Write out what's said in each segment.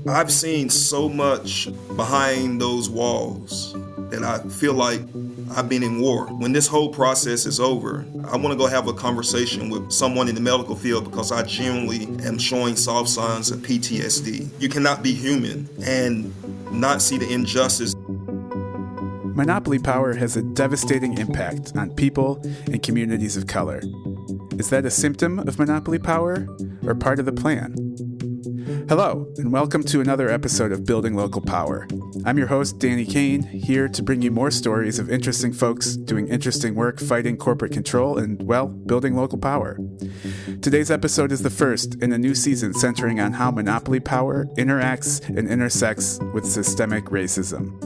I've seen so much behind those walls that I feel like I've been in war. When this whole process is over, I want to go have a conversation with someone in the medical field because I genuinely am showing soft signs of PTSD. You cannot be human and not see the injustice. Monopoly power has a devastating impact on people and communities of color. Is that a symptom of monopoly power or part of the plan? Hello, and welcome to another episode of Building Local Power. I'm your host, Danny Kane, here to bring you more stories of interesting folks doing interesting work fighting corporate control and, well, building local power. Today's episode is the first in a new season centering on how monopoly power interacts and intersects with systemic racism.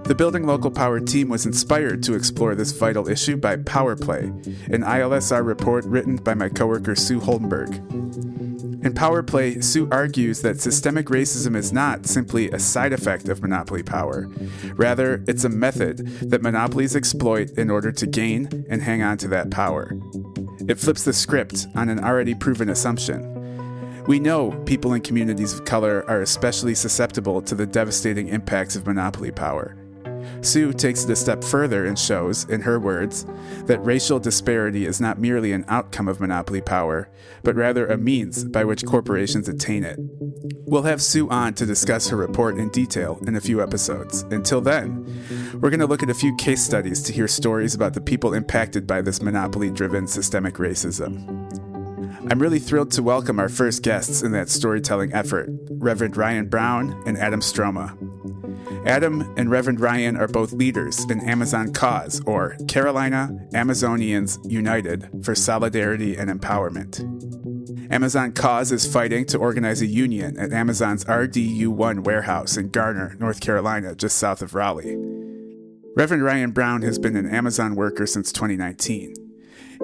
The Building Local Power team was inspired to explore this vital issue by Power Play, an ILSR report written by my coworker Sue Holdenberg. In Power Play, Sue argues that systemic racism is not simply a side effect of monopoly power. Rather, it's a method that monopolies exploit in order to gain and hang on to that power. It flips the script on an already proven assumption. We know people in communities of color are especially susceptible to the devastating impacts of monopoly power. Sue takes it a step further and shows, in her words, that racial disparity is not merely an outcome of monopoly power, but rather a means by which corporations attain it. We'll have Sue on to discuss her report in detail in a few episodes. Until then, we're going to look at a few case studies to hear stories about the people impacted by this monopoly-driven systemic racism. I'm really thrilled to welcome our first guests in that storytelling effort, Reverend Ryan Brown and Adam Stroma. Adam and Reverend Ryan are both leaders in Amazon Cause, or Carolina Amazonians United for Solidarity and Empowerment. Amazon Cause is fighting to organize a union at Amazon's RDU1 warehouse in Garner, North Carolina, just south of Raleigh. Reverend Ryan Brown has been an Amazon worker since 2019.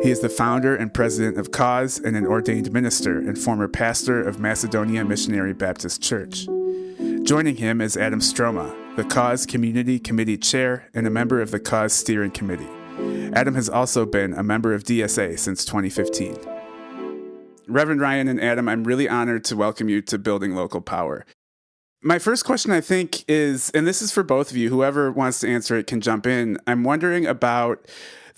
He is the founder and president of Cause and an ordained minister and former pastor of Macedonia Missionary Baptist Church. Joining him is Adam Stroma, the Cause Community Committee Chair and a member of the Cause Steering Committee. Adam has also been a member of DSA since 2015. Reverend Ryan and Adam, I'm really honored to welcome you to Building Local Power. My first question, I think, is, and this is for both of you, whoever wants to answer it can jump in. I'm wondering about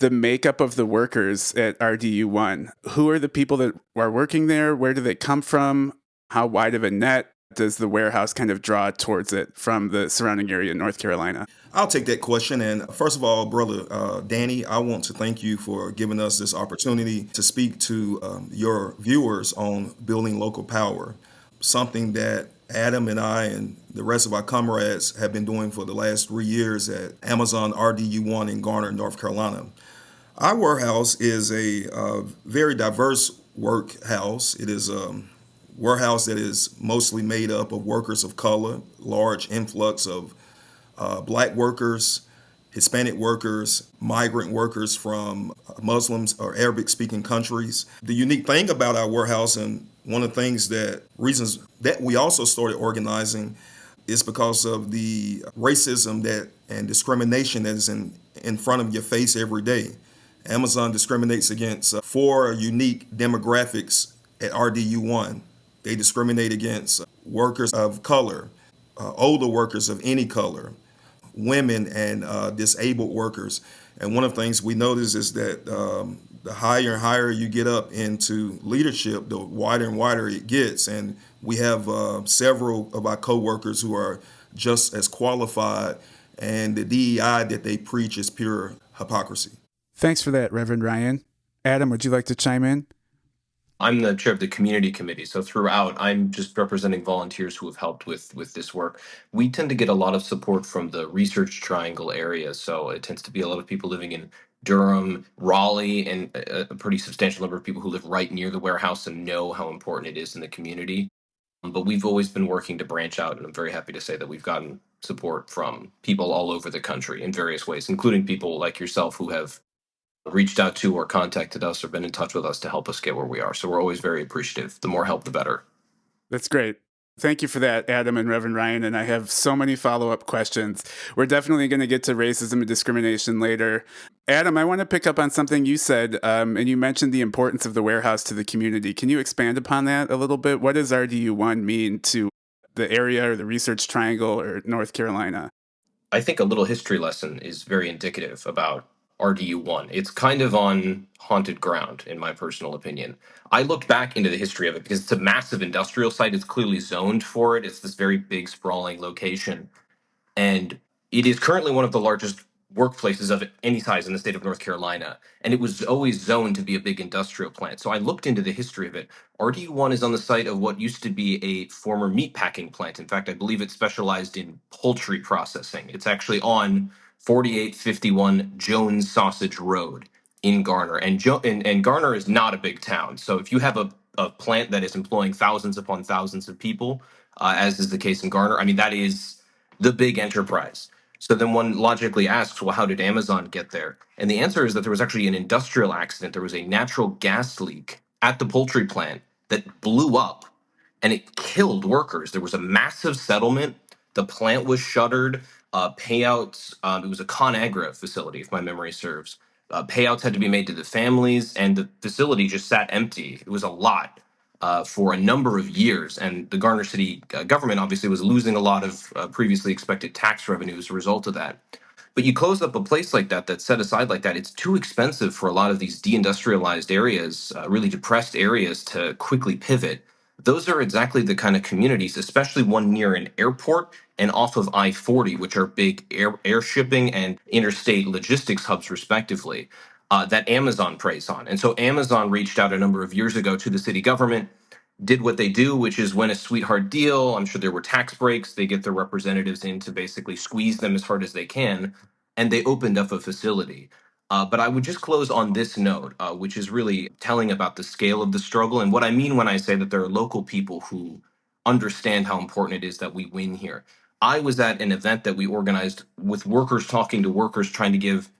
the makeup of the workers at RDU1. Who are the people that are working there? Where do they come from? How wide of a net does the warehouse kind of draw towards it from the surrounding area in North Carolina? I'll take that question. And first of all, brother Danny, I want to thank you for giving us this opportunity to speak to your viewers on building local power, something that Adam and I and the rest of our comrades have been doing for the last 3 years at Amazon RDU1 in Garner, North Carolina. Our warehouse is a very diverse workhouse. It is a warehouse that is mostly made up of workers of color, large influx of black workers, Hispanic workers, migrant workers from Muslims or Arabic-speaking countries. The unique thing about our warehouse, and one of the reasons that we also started organizing, is because of the racism and discrimination that is in front of your face every day. Amazon discriminates against 4 unique demographics at RDU1. They discriminate against workers of color, older workers of any color, women, and disabled workers. And one of the things we notice is that the higher and higher you get up into leadership, the wider and wider it gets. And we have several of our coworkers who are just as qualified, and the DEI that they preach is pure hypocrisy. Thanks for that, Reverend Ryan. Adam, would you like to chime in? I'm the chair of the community committee, so throughout, I'm just representing volunteers who have helped with this work. We tend to get a lot of support from the Research Triangle area, so it tends to be a lot of people living in Durham, Raleigh, and a pretty substantial number of people who live right near the warehouse and know how important it is in the community. But we've always been working to branch out, and I'm very happy to say that we've gotten support from people all over the country in various ways, including people like yourself who have reached out to or contacted us or been in touch with us to help us get where we are. So we're always very appreciative. The more help, the better. That's great. Thank you for that, Adam and Reverend Ryan. And I have so many follow-up questions. We're definitely going to get to racism and discrimination later. Adam, I want to pick up on something you said, and you mentioned the importance of the warehouse to the community. Can you expand upon that a little bit? What does RDU1 mean to the area or the Research Triangle or North Carolina? I think a little history lesson is very indicative about RDU1. It's kind of on haunted ground, in my personal opinion. I looked back into the history of it because it's a massive industrial site. It's clearly zoned for it. It's this very big, sprawling location. And it is currently one of the largest workplaces of any size in the state of North Carolina. And it was always zoned to be a big industrial plant. So I looked into the history of it. RDU1 is on the site of what used to be a former meat packing plant. In fact, I believe it specialized in poultry processing. It's actually on 4851 Jones Sausage Road in Garner. And Garner is not a big town. So if you have a plant that is employing thousands upon thousands of people, as is the case in Garner, I mean, that is the big enterprise. So then one logically asks, well, how did Amazon get there? And the answer is that there was actually an industrial accident. There was a natural gas leak at the poultry plant that blew up and it killed workers. There was a massive settlement. The plant was shuttered. Payouts, it was a ConAgra facility, if my memory serves. Payouts had to be made to the families, and the facility just sat empty. It was a lot for a number of years. And the Garner City government obviously was losing a lot of previously expected tax revenue as a result of that. But you close up a place like that that's set aside like that, it's too expensive for a lot of these deindustrialized areas, really depressed areas, to quickly pivot. Those are exactly the kind of communities, especially one near an airport and off of I-40, which are big air shipping and interstate logistics hubs, respectively, that Amazon preys on. And so Amazon reached out a number of years ago to the city government, did what they do, which is win a sweetheart deal. I'm sure there were tax breaks. They get their representatives in to basically squeeze them as hard as they can, and they opened up a facility. But I would just close on this note, which is really telling about the scale of the struggle and what I mean when I say that there are local people who understand how important it is that we win here. I was at an event that we organized with workers talking to workers, trying to give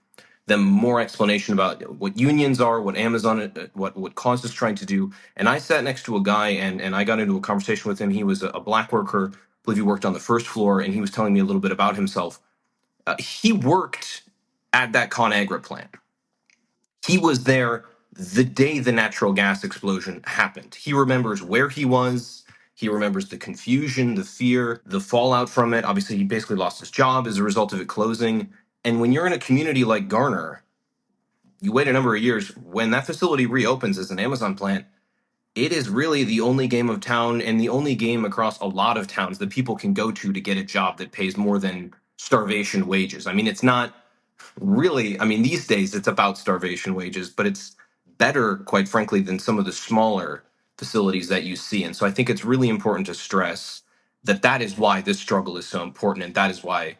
them more explanation about what unions are, what Amazon, what Cause is trying to do. And I sat next to a guy, and I got into a conversation with him. He was a black worker. I believe he worked on the first floor, and he was telling me a little bit about himself. He worked at that ConAgra plant. He was there the day the natural gas explosion happened. He remembers where he was. He remembers the confusion, the fear, the fallout from it. Obviously, he basically lost his job as a result of it closing. And when you're in a community like Garner, you wait a number of years. When that facility reopens as an Amazon plant, it is really the only game of town and the only game across a lot of towns that people can go to get a job that pays more than starvation wages. I mean, it's not really, I mean, these days it's about starvation wages, but it's better, quite frankly, than some of the smaller facilities that you see. And so I think it's really important to stress that that is why this struggle is so important. And that is why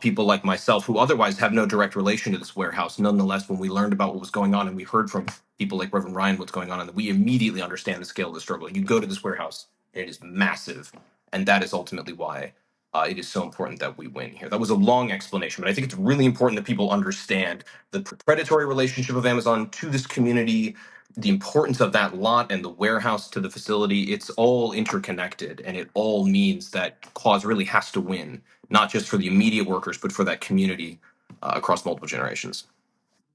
people like myself, who otherwise have no direct relation to this warehouse, nonetheless, when we learned about what was going on and we heard from people like Reverend Ryan what's going on, and we immediately understand the scale of the struggle. You go to this warehouse, it is massive. And that is ultimately why it is so important that we win here. That was a long explanation, but I think it's really important that people understand the predatory relationship of Amazon to this community, the importance of that lot and the warehouse to the facility. It's all interconnected, and it all means that Cause really has to win, not just for the immediate workers, but for that community across multiple generations.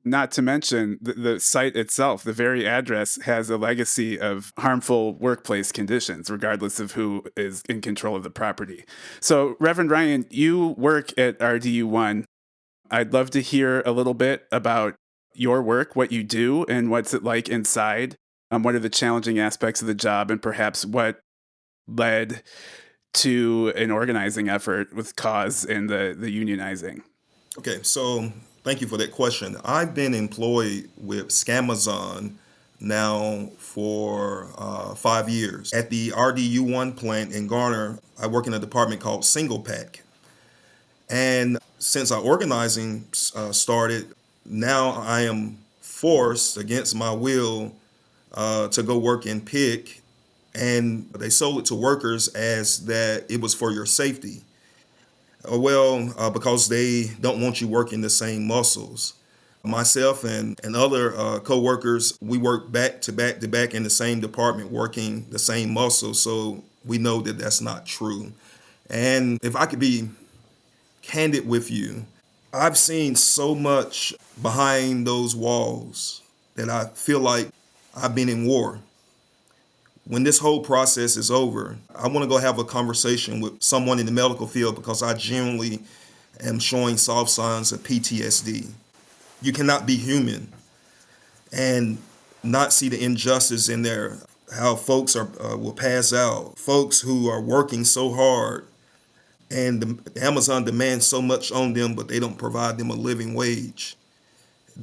Not to mention the site itself, the very address has a legacy of harmful workplace conditions, regardless of who is in control of the property. So, Reverend Ryan, you work at RDU1. I'd love to hear a little bit about your work, what you do, and what's it like inside. What are the challenging aspects of the job, and perhaps what led to an organizing effort with Cause and the unionizing? Okay, so thank you for that question. I've been employed with Scamazon now for 5 years. At the RDU1 plant in Garner, I work in a department called Single Pack. And since our organizing started, now I am forced against my will to go work in pick. And they sold it to workers as that it was for your safety. Because they don't want you working the same muscles. Myself and other co-workers, we work back to back to back in the same department working the same muscles. So we know that that's not true. And if I could be candid with you, I've seen so much behind those walls that I feel like I've been in war. When this whole process is over, I want to go have a conversation with someone in the medical field because I genuinely am showing soft signs of PTSD. You cannot be human and not see the injustice in there. How folks are will pass out. Folks who are working so hard, and Amazon demands so much on them, but they don't provide them a living wage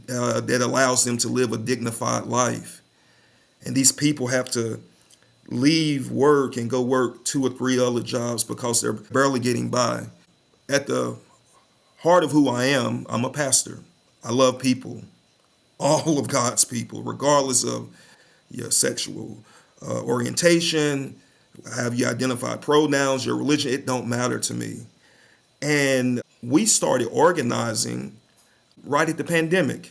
that allows them to live a dignified life. And these people have to leave work and go work two or three other jobs because they're barely getting by. At the heart of who I am, I'm a pastor. I love people, all of God's people, regardless of your sexual orientation, have you identified pronouns, your religion, it don't matter to me. And we started organizing right at the pandemic.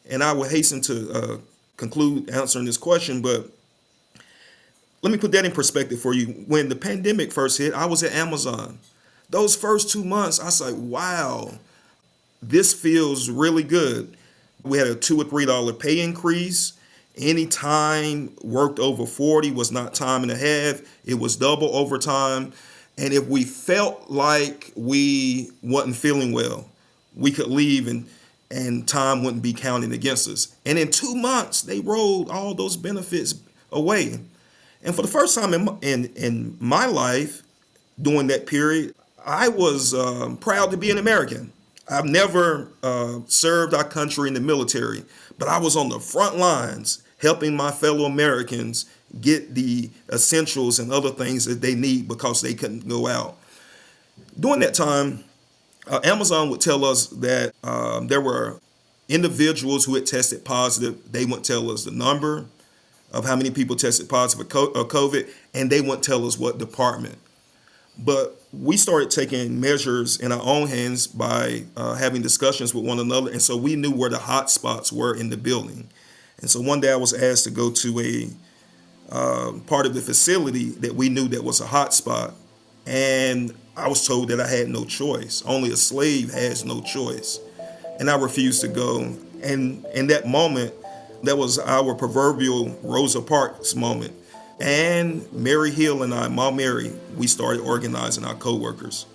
And I will hasten to conclude answering this question, but let me put that in perspective for you. When the pandemic first hit, I was at Amazon. Those first 2 months, I was like, wow, this feels really good. We had a $2 or $3 pay increase. Any time worked over 40 was not time and a half. It was double overtime. And if we felt like we wasn't feeling well, we could leave and time wouldn't be counting against us. And in 2 months, they rolled all those benefits away. And for the first time in my life, during that period, I was proud to be an American. I've never served our country in the military, but I was on the front lines helping my fellow Americans get the essentials and other things that they need because they couldn't go out. During that time, Amazon would tell us that there were individuals who had tested positive. They wouldn't tell us the number of how many people tested positive for COVID, and they wouldn't tell us what department. But we started taking measures in our own hands by having discussions with one another. And so we knew where the hot spots were in the building. And so one day I was asked to go to a part of the facility that we knew that was a hot spot. And I was told that I had no choice. Only a slave has no choice. And I refused to go. And in that moment, that was our proverbial Rosa Parks moment. And Mary Hill and I, Mom Mary, we started organizing our coworkers.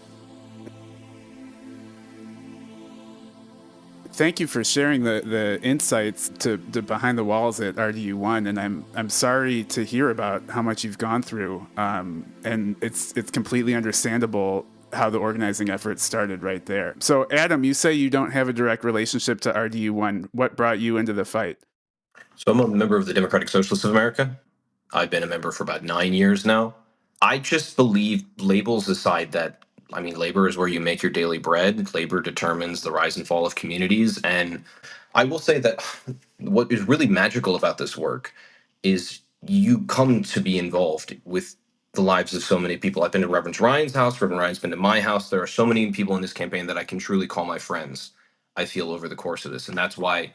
Thank you for sharing the insights to behind the walls at RDU1, and I'm sorry to hear about how much you've gone through. And it's completely understandable how the organizing effort started right there. So, Adam, you say you don't have a direct relationship to RDU1. What brought you into the fight? So I'm a member of the Democratic Socialists of America. I've been a member for about 9 years now. I just believe, labels aside, that I mean, labor is where you make your daily bread. Labor determines the rise and fall of communities. And I will say that what is really magical about this work is you come to be involved with the lives of so many people. I've been to Reverend Ryan's house. Reverend Ryan's been to my house. There are so many people in this campaign that I can truly call my friends, I feel, over the course of this. And that's why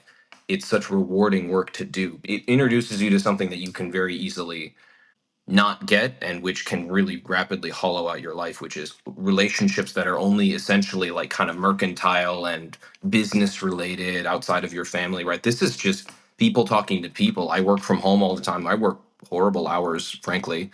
it's such rewarding work to do. It introduces you to something that you can very easily not get, and which can really rapidly hollow out your life, which is relationships that are only essentially like kind of mercantile and business related outside of your family, right? This is just people talking to people. I work from home all the time. I work horrible hours, frankly,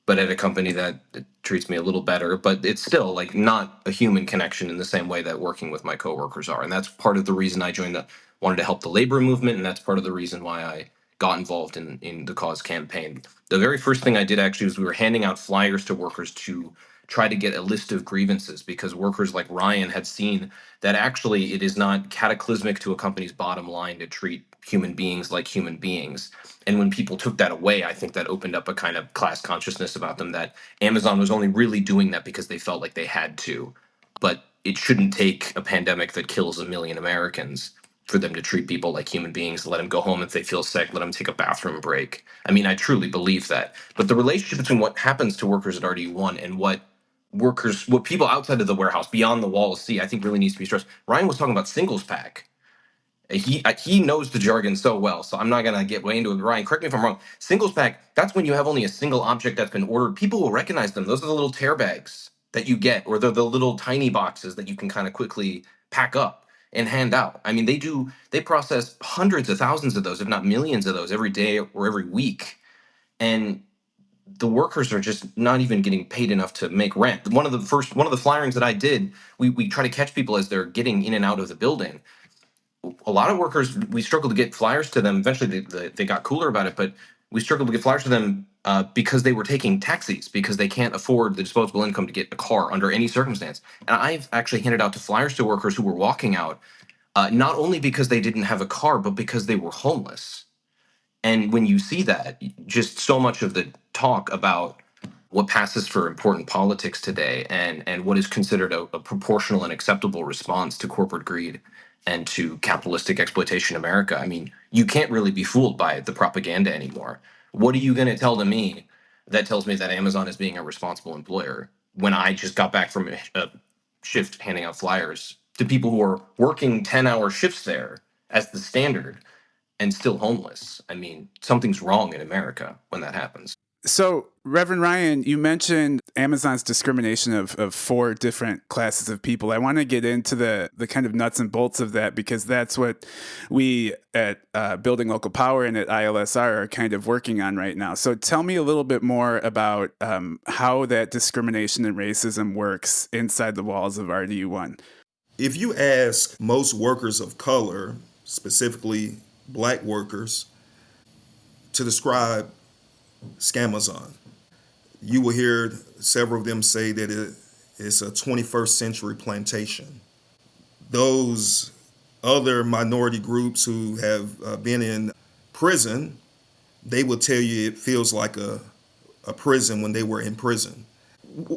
but at a company that treats me a little better. But it's still like not a human connection in the same way that working with my coworkers are. And that's part of the reason I joined wanted to help the labor movement. And that's part of the reason why I got involved in the cause campaign. The very first thing I did actually was we were handing out flyers to workers to try to get a list of grievances, because workers like Ryan had seen that actually it is not cataclysmic to a company's bottom line to treat human beings like human beings. And when people took that away, I think that opened up a kind of class consciousness about them, that Amazon was only really doing that because they felt like they had to. But it shouldn't take a pandemic that kills 1 million Americans for them to treat people like human beings, let them go home if they feel sick, let them take a bathroom break. I mean, I truly believe that. But the relationship between what happens to workers at RD1 and what people outside of the warehouse, beyond the walls, see, I think really needs to be stressed. Ryan was talking about singles pack. He knows the jargon so well, so I'm not gonna get way into it. Ryan, correct me if I'm wrong. Singles pack, that's when you have only a single object that's been ordered. People will recognize them. Those are the little tear bags that you get, or the little tiny boxes that you can kind of quickly pack up and hand out. I mean, they process hundreds of thousands of those, if not millions of those, every day or every week. And the workers are just not even getting paid enough to make rent. One of the flyerings that I did, we try to catch people as they're getting in and out of the building. A lot of workers, we struggled to get flyers to them. Eventually they got cooler about it, but we struggled to get flyers to them because they were taking taxis because they can't afford the disposable income to get a car under any circumstance. And I've actually handed out to flyers to workers who were walking out, not only because they didn't have a car, but because they were homeless. And when you see that, just so much of the talk about what passes for important politics today and what is considered a proportional and acceptable response to corporate greed and to capitalistic exploitation in America. I mean, you can't really be fooled by the propaganda anymore. What are you going to tell to me that tells me that Amazon is being a responsible employer when I just got back from a shift handing out flyers to people who are working 10-hour shifts there as the standard and still homeless? I mean, something's wrong in America when that happens. So, Reverend Ryan, you mentioned Amazon's discrimination of four different classes of people. I want to get into the kind of nuts and bolts of that because that's what we at Building Local Power and at ILSR are kind of working on right now. So, tell me a little bit more about how that discrimination and racism works inside the walls of RDU1. If you ask most workers of color, specifically black workers, to describe Scamazon, you will hear several of them say that it's a 21st century plantation. Those other minority groups who have been in prison, they will tell you it feels like a prison when they were in prison.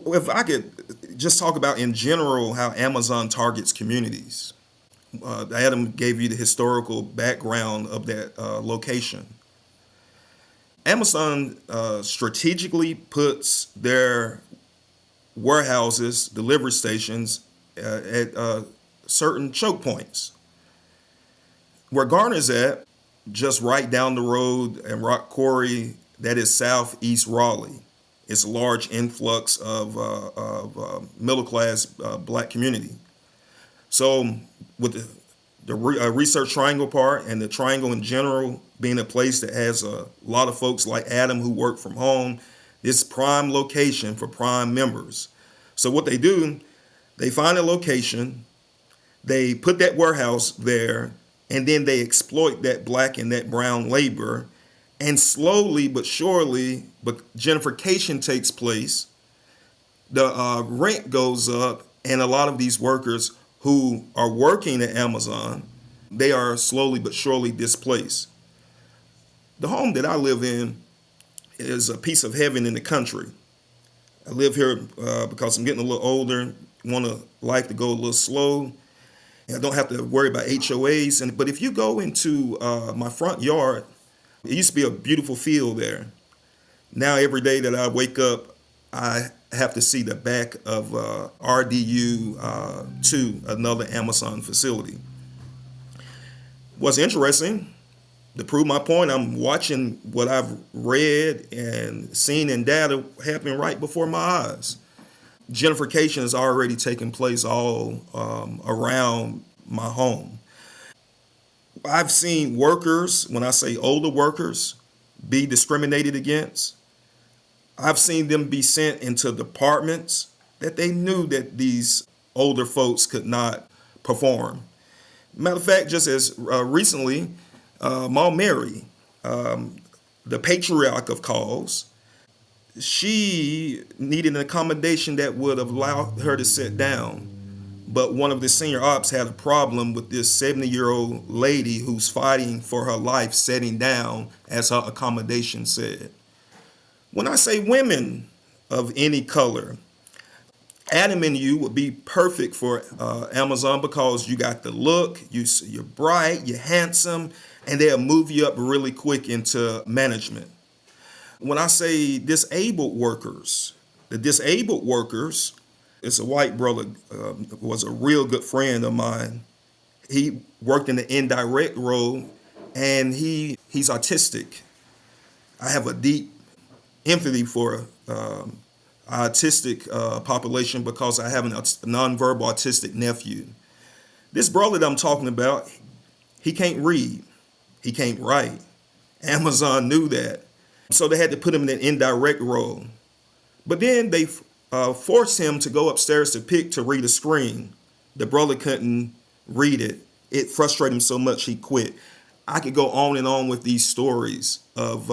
If I could just talk about in general how Amazon targets communities. Adam gave you the historical background of that location. Amazon strategically puts their warehouses, delivery stations at certain choke points. Where Garner's at, just right down the road in Rock Quarry, that is southeast Raleigh. It's a large influx of middle class black community. So with the Research Triangle part and the Triangle in general being a place that has a lot of folks like Adam who work from home, this prime location for prime members. So what they do, they find a location, they put that warehouse there, and then they exploit that black and that brown labor. And slowly but surely, but gentrification takes place. The rent goes up, and a lot of these workers who are working at Amazon, they are slowly but surely displaced. The home that I live in is a piece of heaven in the country. I live here because I'm getting a little older, want life to go a little slow. And I don't have to worry about HOAs. But if you go into my front yard, it used to be a beautiful field there. Now every day that I wake up, I have to see the back of RDU to another Amazon facility. What's interesting, to prove my point, I'm watching what I've read and seen in data happen right before my eyes. Gentrification has already taken place all around my home. I've seen workers, when I say older workers, be discriminated against. I've seen them be sent into departments that they knew that these older folks could not perform. Matter of fact, just as recently, Mom Mary, the patriarch of calls, she needed an accommodation that would have allowed her to sit down. But one of the senior ops had a problem with this 70-year-old lady who's fighting for her life sitting down, as her accommodation said. When I say women of any color, Adam and you would be perfect for Amazon because you got the look, you're bright, you're handsome, and they'll move you up really quick into management. When I say disabled workers, the disabled workers, it's a white brother, was a real good friend of mine. He worked in the indirect role, and he's autistic. I have a deep empathy for autistic population because I have a nonverbal autistic nephew. This brother that I'm talking about, he can't read, he can't write. Amazon knew that. So they had to put him in an indirect role. But then they forced him to go upstairs to read a screen. The brother couldn't read it. It frustrated him so much he quit. I could go on and on with these stories of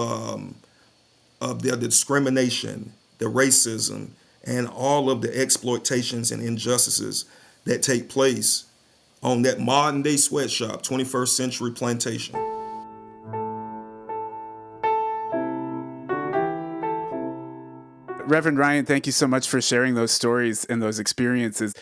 the discrimination, the racism, and all of the exploitations and injustices that take place on that modern day sweatshop, 21st century plantation. Reverend Ryan, thank you so much for sharing those stories and those experiences.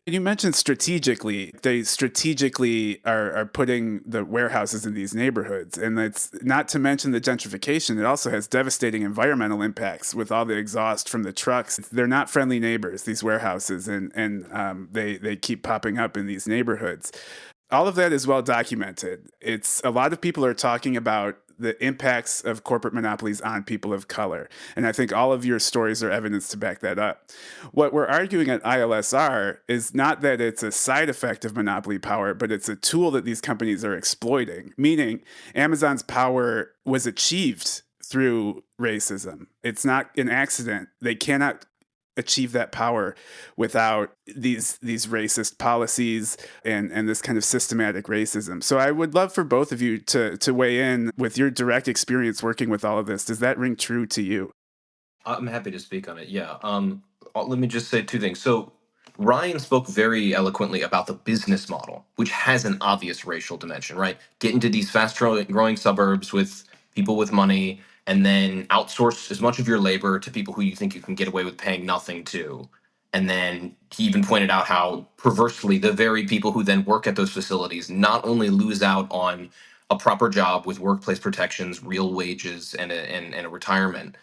You mentioned strategically, they strategically are putting the warehouses in these neighborhoods. And it's not to mention the gentrification. It also has devastating environmental impacts with all the exhaust from the trucks. They're not friendly neighbors, these warehouses, and they keep popping up in these neighborhoods. All of that is well documented. It's a lot of people are talking about the impacts of corporate monopolies on people of color. And I think all of your stories are evidence to back that up. What we're arguing at ILSR is not that it's a side effect of monopoly power, but it's a tool that these companies are exploiting, meaning Amazon's power was achieved through racism. It's not an accident. They cannot achieve that power without these racist policies and this kind of systematic racism. So I would love for both of you to weigh in with your direct experience working with all of this. Does that ring true to you? I'm happy to speak on it. Yeah. Let me just say two things. So Ryan spoke very eloquently about the business model, which has an obvious racial dimension, right? Get into these growing suburbs with people with money, and then outsource as much of your labor to people who you think you can get away with paying nothing to. And then he even pointed out how perversely the very people who then work at those facilities not only lose out on a proper job with workplace protections, real wages, and a retirement,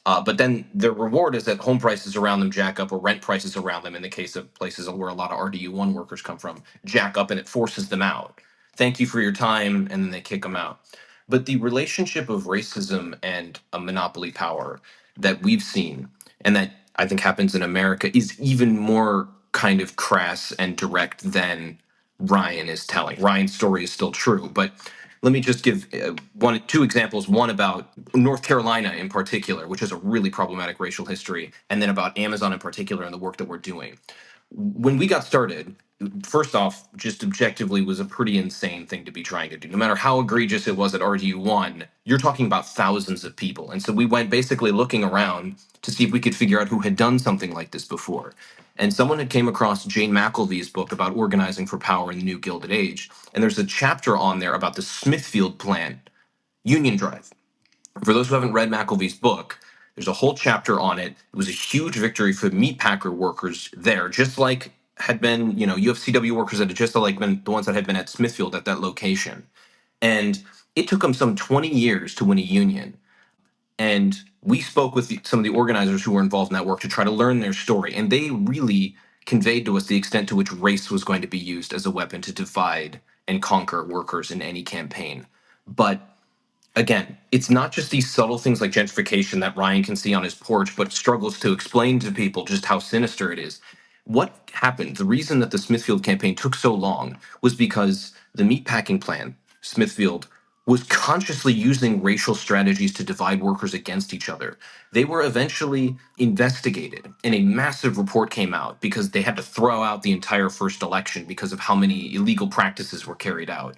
but then the reward is that home prices around them jack up, or rent prices around them, in the case of places where a lot of RDU1 workers come from, jack up, and it forces them out. Thank you for your time, and then they kick them out. But the relationship of racism and a monopoly power that we've seen, and that I think happens in America, is even more kind of crass and direct than Ryan is telling. Ryan's story is still true, but let me just give two examples. One about North Carolina in particular, which has a really problematic racial history, and then about Amazon in particular and the work that we're doing. When we got started, first off, just objectively was a pretty insane thing to be trying to do. No matter how egregious it was at RDU1, you're talking about thousands of people. And so we went basically looking around to see if we could figure out who had done something like this before. And someone had came across Jane McElvee's book about organizing for power in the New Gilded Age. And there's a chapter on there about the Smithfield plant, Union Drive. For those who haven't read McElvee's book, there's a whole chapter on it. It was a huge victory for meatpacker workers there, just like had been, UFCW workers that had just like been the ones that had been at Smithfield at that location. And it took them some 20 years to win a union. And we spoke with some of the organizers who were involved in that work to try to learn their story. And they really conveyed to us the extent to which race was going to be used as a weapon to divide and conquer workers in any campaign. But again, it's not just these subtle things like gentrification that Ryan can see on his porch, but struggles to explain to people just how sinister it is. What happened? The reason that the Smithfield campaign took so long was because the meatpacking plant, Smithfield, was consciously using racial strategies to divide workers against each other. They were eventually investigated, and a massive report came out because they had to throw out the entire first election because of how many illegal practices were carried out.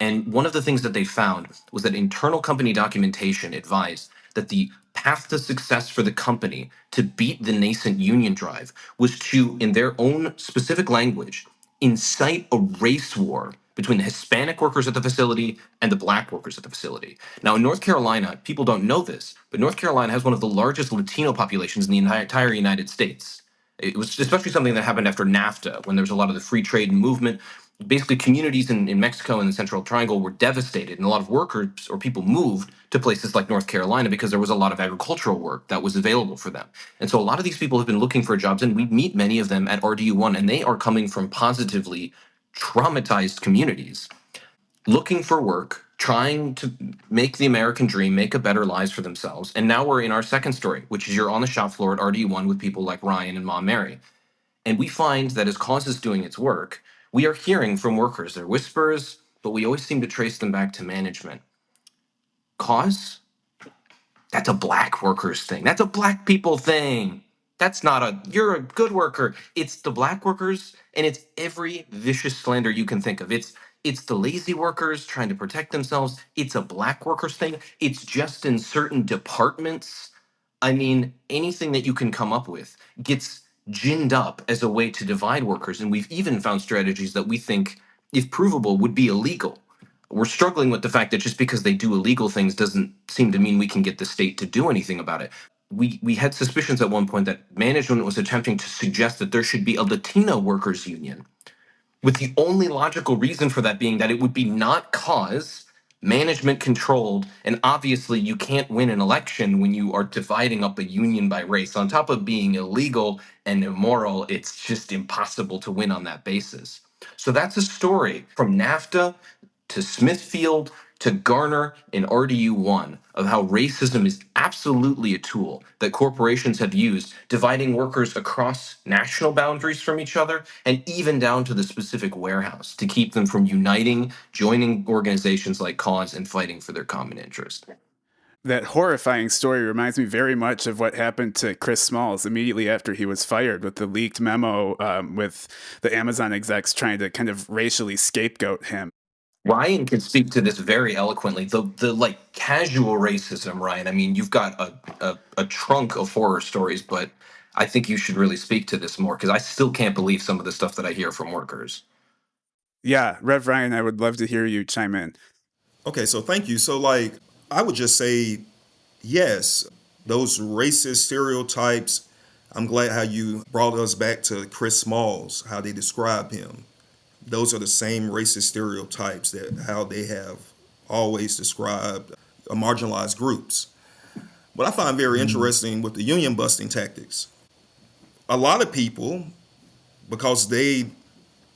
And one of the things that they found was that internal company documentation advised that the path to success for the company to beat the nascent union drive was to, in their own specific language, incite a race war between the Hispanic workers at the facility and the black workers at the facility. Now, in North Carolina, people don't know this, but North Carolina has one of the largest Latino populations in the entire United States. It was especially something that happened after NAFTA, when there was a lot of the free trade movement. Basically, communities in Mexico and the Central Triangle were devastated, and a lot of workers or people moved to places like North Carolina because there was a lot of agricultural work that was available for them. And so a lot of these people have been looking for jobs, and we meet many of them at RDU1, and they are coming from positively traumatized communities, looking for work, trying to make the American dream, make a better lives for themselves. And now we're in our second story, which is you're on the shop floor at RDU1 with people like Ryan and Mom Mary. And we find that as cause is doing its work, we are hearing from workers. They're whispers, but we always seem to trace them back to management. Cause? That's a black workers thing. That's a black people thing. That's not a, you're a good worker. It's the black workers, and it's every vicious slander you can think of. It's the lazy workers trying to protect themselves. It's a black workers thing. It's just in certain departments. I mean, anything that you can come up with gets ginned up as a way to divide workers. And we've even found strategies that we think, if provable, would be illegal. We're struggling with the fact that just because they do illegal things doesn't seem to mean we can get the state to do anything about it. We had suspicions at one point that management was attempting to suggest that there should be a Latino workers union, with the only logical reason for that being that it would be not cause management controlled, and obviously you can't win an election when you are dividing up a union by race. On top of being illegal and immoral, it's just impossible to win on that basis. So that's a story from NAFTA to Smithfield to Garner and RDU1 of how racism is absolutely a tool that corporations have used, dividing workers across national boundaries from each other and even down to the specific warehouse to keep them from uniting, joining organizations like Cause and fighting for their common interest. That horrifying story reminds me very much of what happened to Chris Smalls immediately after he was fired, with the leaked memo with the Amazon execs trying to kind of racially scapegoat him. Ryan can speak to this very eloquently. The like casual racism, Ryan. I mean, you've got a trunk of horror stories, but I think you should really speak to this more because I still can't believe some of the stuff that I hear from workers. Yeah, Rev Ryan, I would love to hear you chime in. Okay, so thank you. So, like, I would just say yes, those racist stereotypes. I'm glad how you brought us back to Chris Smalls, how they describe him. Those are the same racist stereotypes that how they have always described marginalized groups. What I find very interesting with the union busting tactics, a lot of people, because they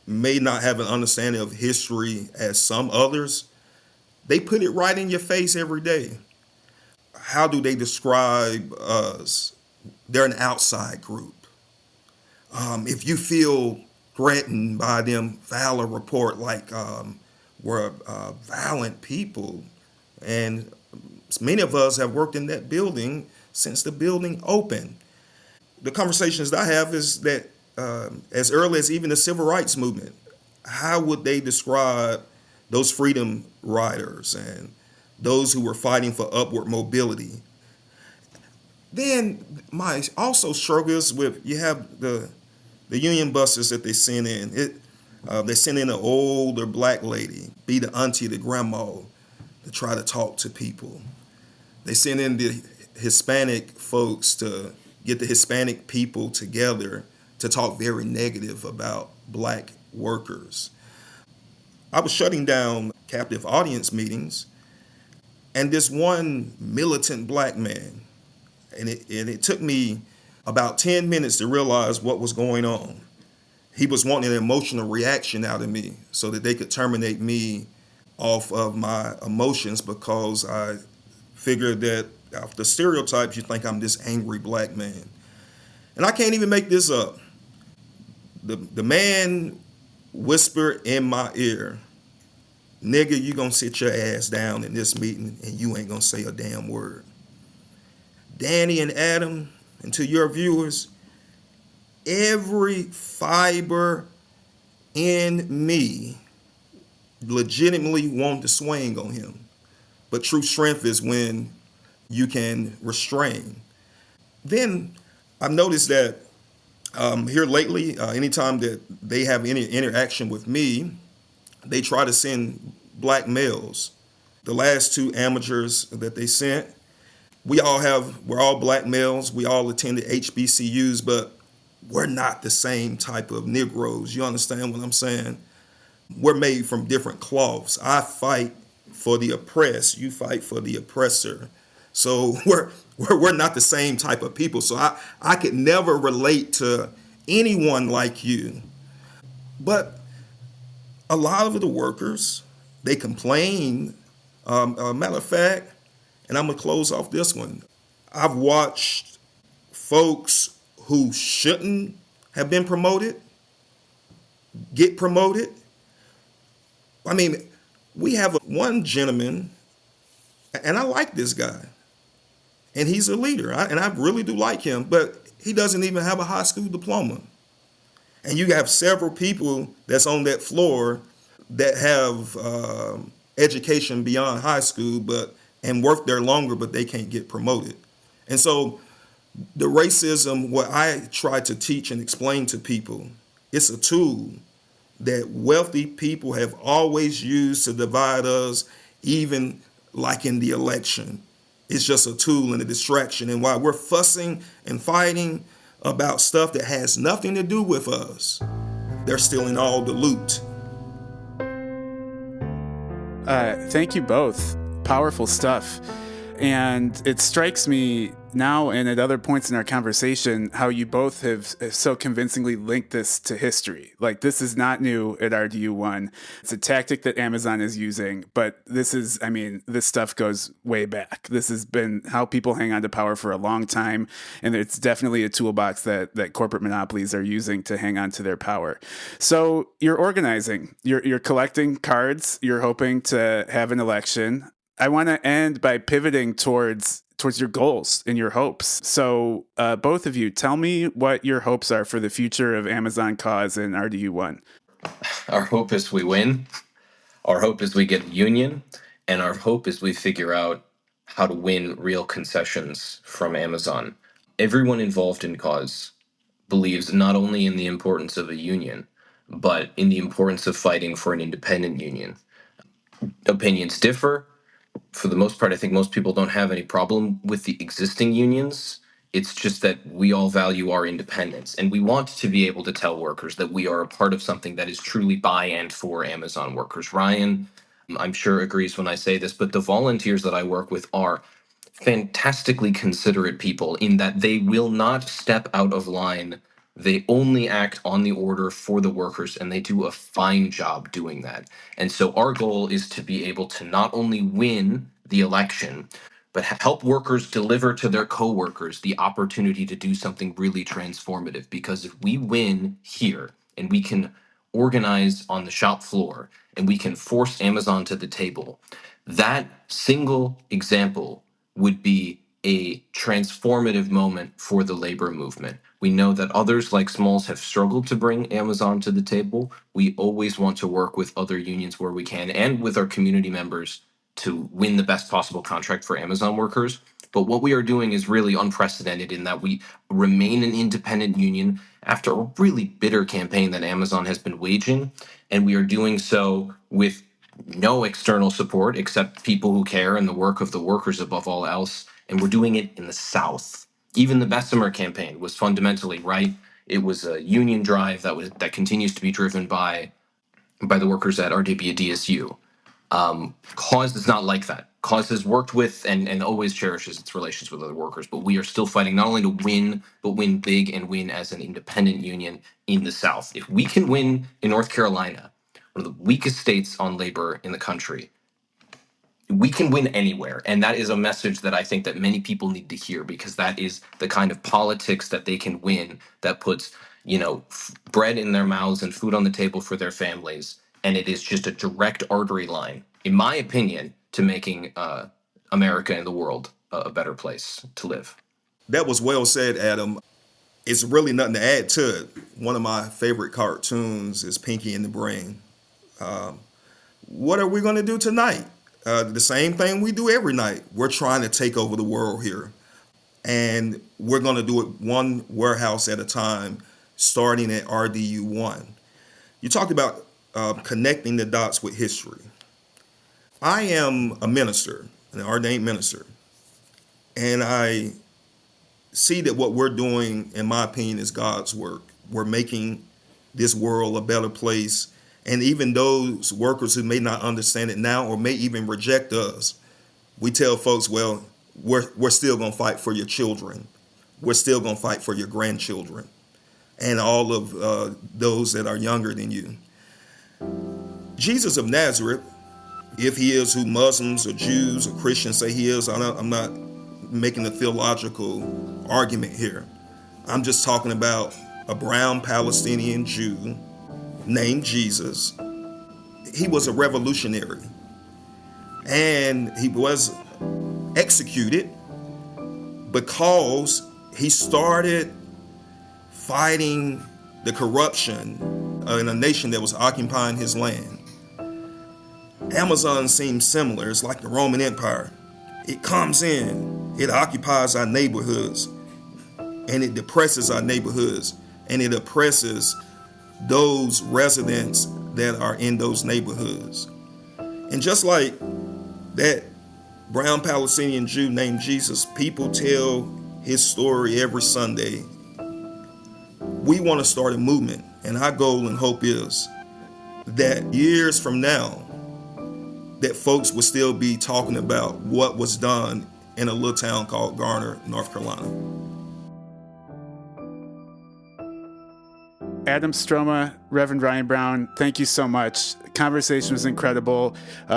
may not have an understanding of history as some others, they put it right in your face every day. How do they describe us? They're an outside group. If you feel threatened by them, file a report like we're violent people. And many of us have worked in that building since the building opened. The conversations that I have is that as early as even the civil rights movement, how would they describe those freedom riders and those who were fighting for upward mobility? Then my also struggles with you have the union buses that they send in. They send in an older black lady, be the auntie, the grandma, to try to talk to people. They send in the Hispanic folks to get the Hispanic people together to talk very negative about black workers. I was shutting down captive audience meetings, and this one militant black man, and it took me about 10 minutes to realize what was going on. He was wanting an emotional reaction out of me so that they could terminate me off of my emotions because I figured that after stereotypes, you think I'm this angry black man. And I can't even make this up. The man whispered in my ear, nigga, you gonna sit your ass down in this meeting and you ain't gonna say a damn word. Danny and Adam, and to your viewers, every fiber in me legitimately wanted to swing on him. But true strength is when you can restrain. Then I've noticed that here lately, anytime that they have any interaction with me, they try to send black males. The last two amateurs that they sent, we're all black males. We all attended HBCUs, but we're not the same type of Negroes. You understand what I'm saying? We're made from different cloths. I fight for the oppressed. You fight for the oppressor. So we're not the same type of people. So I could never relate to anyone like you. But a lot of the workers, they complain. Matter of fact, and I'm gonna close off this one. I've watched folks who shouldn't have been promoted get promoted. I mean, we have one gentleman, and I like this guy. and he's a leader, and I really do like him, but he doesn't even have a high school diploma. And you have several people that's on that floor that have education beyond high school, but and work there longer, but they can't get promoted. And so the racism, what I try to teach and explain to people, it's a tool that wealthy people have always used to divide us, even like in the election. It's just a tool and a distraction. And while we're fussing and fighting about stuff that has nothing to do with us, they're stealing all the loot. Thank you both. Powerful stuff. And it strikes me now and at other points in our conversation how you both have so convincingly linked this to history. Like, this is not new at RDU1. It's a tactic that Amazon is using, but this stuff goes way back. This has been how people hang on to power for a long time, and it's definitely a toolbox that corporate monopolies are using to hang on to their power. So you're organizing, you're collecting cards, you're hoping to have an election. I want to end by pivoting towards your goals and your hopes. So both of you, tell me what your hopes are for the future of Amazon Cause and RDU1. Our hope is we win. Our hope is we get a union. And our hope is we figure out how to win real concessions from Amazon. Everyone involved in Cause believes not only in the importance of a union, but in the importance of fighting for an independent union. Opinions differ. For the most part, I think most people don't have any problem with the existing unions. It's just that we all value our independence, and we want to be able to tell workers that we are a part of something that is truly by and for Amazon workers. Ryan, I'm sure, agrees when I say this, but the volunteers that I work with are fantastically considerate people in that they will not step out of line. They only act on the order for the workers, and they do a fine job doing that. And so our goal is to be able to not only win the election, but help workers deliver to their coworkers the opportunity to do something really transformative. Because if we win here and we can organize on the shop floor and we can force Amazon to the table, that single example would be a transformative moment for the labor movement. We know that others like Smalls have struggled to bring Amazon to the table. We always want to work with other unions where we can and with our community members to win the best possible contract for Amazon workers. But what we are doing is really unprecedented in that we remain an independent union after a really bitter campaign that Amazon has been waging. And we are doing so with no external support except people who care and the work of the workers above all else. And we're doing it in the South. Even the Bessemer campaign was fundamentally right. It was a union drive that continues to be driven by the workers at RDB at DSU. Cause is not like that. Cause has worked with and always cherishes its relations with other workers, but we are still fighting not only to win, but win big and win as an independent union in the South. If we can win in North Carolina, one of the weakest states on labor in the country, we can win anywhere. And that is a message that I think that many people need to hear, because that is the kind of politics that they can win that puts, bread in their mouths and food on the table for their families. And it is just a direct artery line, in my opinion, to making America and the world a better place to live. That was well said, Adam. It's really nothing to add to it. One of my favorite cartoons is Pinky and the Brain. What are we going to do tonight? The same thing we do every night. We're trying to take over the world here. And we're going to do it one warehouse at a time, starting at RDU1. You talked about connecting the dots with history. I am a minister, an ordained minister, and I see that what we're doing, in my opinion, is God's work. We're making this world a better place. And even those workers who may not understand it now or may even reject us, we tell folks, well, we're still going to fight for your children. We're still going to fight for your grandchildren and all of those that are younger than you. Jesus of Nazareth, if he is who Muslims or Jews or Christians say he is, I'm not making a theological argument here. I'm just talking about a brown Palestinian Jew named Jesus. He was a revolutionary, and he was executed because he started fighting the corruption in a nation that was occupying his land. Amazon seems similar. It's like the Roman Empire. It comes in, it occupies our neighborhoods, and it depresses our neighborhoods, and it oppresses those residents that are in those neighborhoods. And just like that brown Palestinian Jew named Jesus, people tell his story every Sunday. We want to start a movement, and our goal and hope is that years from now, that folks will still be talking about what was done in a little town called Garner, North Carolina. Adam Stroma, Reverend Ryan Brown, thank you so much. Conversation was incredible.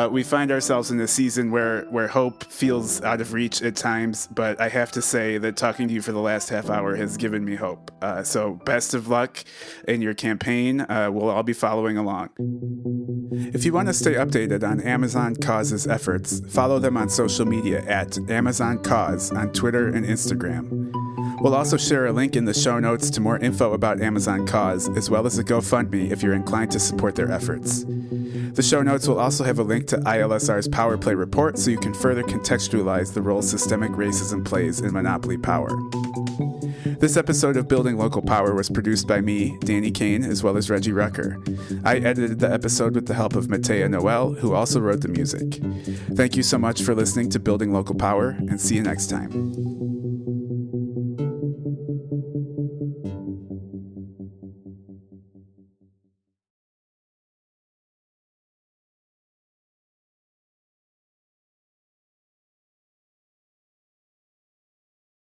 We find ourselves in a season where hope feels out of reach at times, but I have to say that talking to you for the last half hour has given me hope. So best of luck in your campaign. We'll all be following along. If you want to stay updated on Amazon Cause's efforts, follow them on social media at Amazon Cause on Twitter and Instagram. We'll also share a link in the show notes to more info about Amazon Cause, as well as a GoFundMe if you're inclined to support their efforts. The show notes will also have a link to ILSR's Power Play report so you can further contextualize the role systemic racism plays in monopoly power. This episode of Building Local Power was produced by me, Danny Kane, as well as Reggie Rucker. I edited the episode with the help of Matea Noel, who also wrote the music. Thank you so much for listening to Building Local Power, and see you next time.